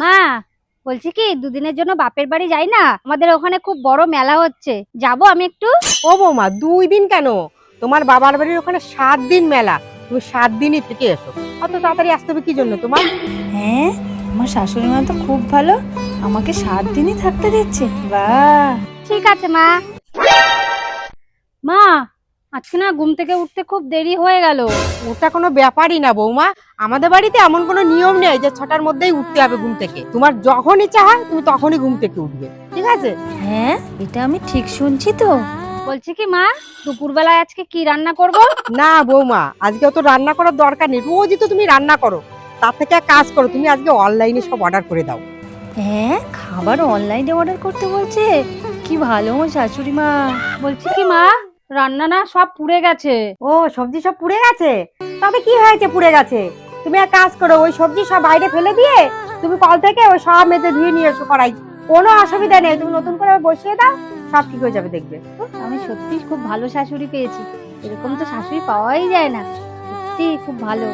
মা, বলছি কি দুদিনের জন্য বাপের বাড়ি যাই না? আমাদের ওখানে খুব বড় মেলা হচ্ছে, যাবো আমি একটু। ও বৌমা, 2 দিন কেন? তোমার বাবার বাড়ির ওখানে 7 দিন মেলা। তুমি 7 দিনই থেকে এসো। অত তাড়াতাড়ি আসতে হবে কি জন্য তোমার? হ্যাঁ, আমার শাশুড়ি মা তো খুব ভালো, আমাকে 7 দিনই থাকতে দিচ্ছে। বাহ! ঠিক আছে মা। মা, আজকে না ঘুম থেকে উঠতে খুব দেরি হয়ে গেল। ওটা কোনো ব্যাপারই না বৌমা। আমাদের বাড়িতে এমন কোনো নিয়ম নেই যে 6টার মধ্যেই উঠতে হবে ঘুম থেকে। তোমার যখন ইচ্ছা হয় তুমি তখনই ঘুম থেকে উঠবে, ঠিক আছে? হ্যাঁ, এটা আমি ঠিক শুনছি তো? বলছি কি মা, দুপুরবেলায় আজকে কি রান্না করব? না বৌমা, আজকে তো রান্না করার দরকার নেই, রোজই তো তুমি রান্না করো। তার থেকে এক কাজ করো, তুমি আজকে অনলাইনে সব অর্ডার করে দাও। হ্যাঁ, খাবার অনলাইনে অর্ডার করতে বলছে? কি ভালো আমার শাশুড়ি মা। বলছি কি মা, রান্না না সব পুড়ে গেছে। ও, সবজি সব পুড়ে গেছে? তবে কি হয়েছে পুড়ে গেছে? তুমি এক কাজ করো, ওই সবজি সব বাইরে ফেলে দিয়ে তুমি কল থেকে ওই সব মেজে ধুয়ে নিয়ে এসো কড়াই। কোনো অসুবিধা নেই, তুমি নতুন করে বসিয়ে দাও, সব ঠিক হয়ে যাবে দেখবে। আমি সত্যি খুব ভালো শাশুড়ি পেয়েছি, এরকম তো শাশুড়ি পাওয়াই যায় না। সত্যি খুব ভালো।